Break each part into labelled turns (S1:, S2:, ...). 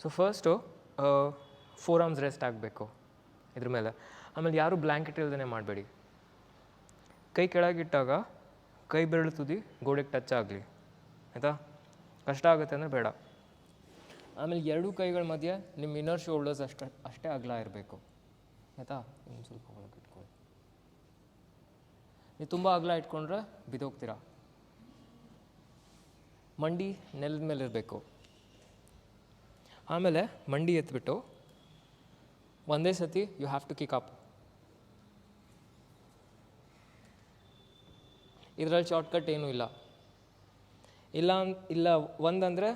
S1: So first four arms rest ಆಗಬೇಕು ಇದ್ರ ಮೇಲೆ. ಆಮೇಲೆ ಯಾರೂ ಬ್ಲ್ಯಾಂಕೆಟ್ ಇಲ್ದೇ ಮಾಡಬೇಡಿ. ಕೈ ಕೆಳಗಿಟ್ಟಾಗ ಕೈ ಬೆರಳು ತುದಿ ಗೋಡೆಗೆ ಟಚ್ ಆಗಲಿ, ಆಯಿತಾ? ಕಷ್ಟ ಆಗುತ್ತೆ ಅಂದರೆ ಬೇಡ. ಆಮೇಲೆ ಎರಡೂ ಕೈಗಳ ಮಧ್ಯೆ ನಿಮ್ಮ ಇನ್ನರ್ ಶೋಲ್ಡರ್ಸ್ ಅಷ್ಟೇ ಅಗಲ ಇರಬೇಕು, ಆಯಿತಾ? ಇನ್ನು ಸ್ವಲ್ಪ ಒಳಗೆ ಇಟ್ಕೊಳ್ಳಿ. ನೀವು ತುಂಬ ಅಗಲ ಇಟ್ಕೊಂಡ್ರೆ ಬಿದ್ದೋಗ್ತೀರಾ. ಮಂಡಿ ನೆಲದ ಮೇಲೆ ಇರಬೇಕು. ಆಮೇಲೆ ಮಂಡಿ ಎತ್ಬಿಟ್ಟು ಒಂದೇ ಸತಿ you have to kick up. ಇದರಲ್ಲಿ ಶಾರ್ಟ್ಕಟ್ ಏನೂ ಇಲ್ಲ. ಇಲ್ಲ ಒಂದಂದರೆ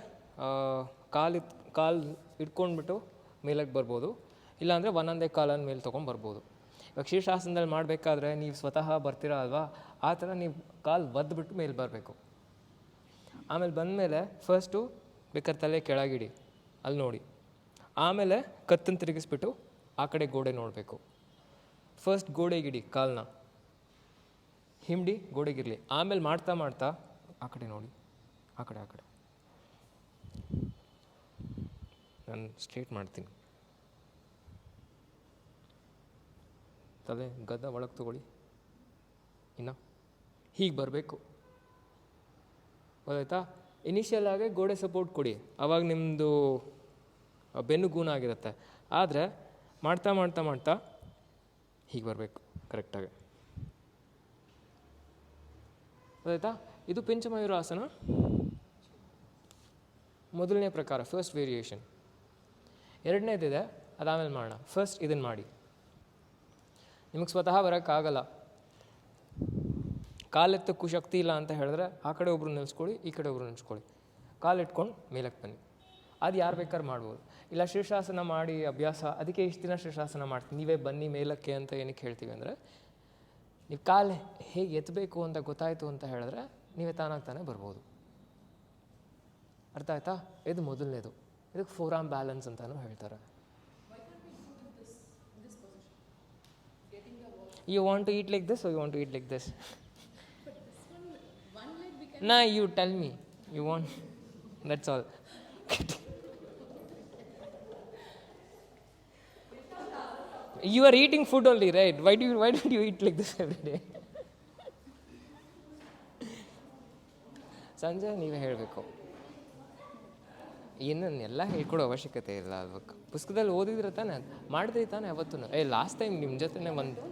S1: ಕಾಲು ಇಟ್ಕೊಂಡ್ಬಿಟ್ಟು ಮೇಲಕ್ಕೆ ಬರ್ಬೋದು, ಇಲ್ಲಾಂದರೆ ಒಂದೊಂದೇ ಕಾಲನ್ನು ಮೇಲೆ ತೊಗೊಂಡು ಬರ್ಬೋದು. ಇವಾಗ ಶೀರ್ಷಾಸನದಲ್ಲಿ ಮಾಡಬೇಕಾದ್ರೆ ನೀವು ಸ್ವತಃ ಬರ್ತೀರಾ ಅಲ್ವಾ, ಆ ಥರ ನೀವು ಕಾಲು ಒದ್ಬಿಟ್ಟು ಮೇಲೆ ಬರಬೇಕು. ಆಮೇಲೆ ಬಂದಮೇಲೆ ಫಸ್ಟು ಬೇಕಾದ್ರೆ ತಲೆ ಕೆಳಗಿಡಿ, ಅಲ್ಲಿ ನೋಡಿ. ಆಮೇಲೆ ಕತ್ತನ್ನು ತಿರುಗಿಸ್ಬಿಟ್ಟು ಆ ಕಡೆ ಗೋಡೆ ನೋಡಬೇಕು. ಫಸ್ಟ್ ಗೋಡೆಗಿಡಿ ಕಾಲನ್ನ, ಹಿಂಡಿ ಗೋಡೆಗಿರಲಿ. ಆಮೇಲೆ ಮಾಡ್ತಾ ಮಾಡ್ತಾ ಆ ಕಡೆ ನೋಡಿ, ಆ ಕಡೆ ನಾನು ಸ್ಟ್ರೇಟ್ ಮಾಡ್ತೀನಿ. ತಲೆ ಗದ್ದ ಒಳಗೆ ತೊಗೊಳ್ಳಿ. ಇನ್ನು ಹೀಗೆ ಬರಬೇಕು, ಗೊತ್ತಾಯ್ತಾ? ಇನಿಷಿಯಲ್ ಆಗಿ ಗೋಡೆ ಸಪೋರ್ಟ್ ಕೊಡಿ, ಆವಾಗ ನಿಮ್ಮದು ಬೆನ್ನು ಗೂನಾಗಿರುತ್ತೆ. ಆದರೆ ಮಾಡ್ತಾ ಮಾಡ್ತಾ ಮಾಡ್ತಾ ಹೀಗೆ ಬರಬೇಕು ಕರೆಕ್ಟಾಗಿ, ಗೊತ್ತಾಯ್ತಾ? ಇದು ಪಿಂಚಮಯೂರಾಸನ ಮೊದಲನೇ ಪ್ರಕಾರ, ಫಸ್ಟ್ ವೇರಿಯೇಷನ್. ಎರಡನೇದಿದೆ, ಅದಾದಮೇಲೆ ಮಾಡೋಣ. ಫಸ್ಟ್ ಇದನ್ನು ಮಾಡಿ. ನಿಮಗೆ ಸ್ವತಃ ಬರೋಕ್ಕಾಗಲ್ಲ, ಕಾಲೆತ್ತಕ್ಕೂ ಶಕ್ತಿ ಇಲ್ಲ ಅಂತ ಹೇಳಿದ್ರೆ ಆ ಕಡೆ ಒಬ್ರು ನಿಲ್ಲಿಸ್ಕೊಳ್ಳಿ, ಈ ಕಡೆ ಒಬ್ರು ನಿಲ್ಲಿಸ್ಕೊಳ್ಳಿ. ಕಾಲಿಟ್ಕೊಂಡು ಮೇಲಕ್ಕೆ ಬನ್ನಿ. ಅದು ಯಾರು ಬೇಕಾದ್ರೂ ಮಾಡ್ಬೋದು. ಇಲ್ಲ ಶೀರ್ಷಾಸನ ಮಾಡಿ ಅಭ್ಯಾಸ, ಅದಕ್ಕೆ ಇಷ್ಟು ದಿನ ಶೀರ್ಷಾಸನ ಮಾಡ್ತೀನಿ, ನೀವೇ ಬನ್ನಿ ಮೇಲಕ್ಕೆ ಅಂತ ಏನಕ್ಕೆ ಹೇಳ್ತೀವಿ ಅಂದರೆ, ನೀವು ಕಾಲು ಹೇಗೆ ಎತ್ತಬೇಕು ಅಂತ ಗೊತ್ತಾಯಿತು ಅಂತ ಹೇಳಿದ್ರೆ ನೀವೇ ತಾನಾಗ್ತಾನೆ ಬರ್ಬೋದು. ಅರ್ಥ ಆಯ್ತಾ? ಇದು ಮೊದಲನೇದು. ಇದಕ್ಕೆ ಫೋರ್ ಆರ್ಮ್ ಬ್ಯಾಲೆನ್ಸ್ ಅಂತಲೂ ಹೇಳ್ತಾರೆ. You want to eat like this or you want to eat like this? Nah, you tell me. You want? That's all. You are eating food only, right? Why don't you eat like this every day? ಸಂಜೆ ನೀವೇ ಹೇಳಬೇಕು. ಇನ್ನೆಲ್ಲ ಹೇಳ್ಕೊಡೋ ಅವಶ್ಯಕತೆ ಇಲ್ಲ ಅಲ್ವ. ಪುಸ್ತಕದಲ್ಲಿ ಓದಿದ್ರೆ ತಾನೆ, ಮಾಡಿದ್ರಿ ತಾನೆ ಅವತ್ತು. ಲಾಸ್ಟ್ ಟೈಮ್ ನಿಮ್ಮ ಜೊತೆ ಒಂದು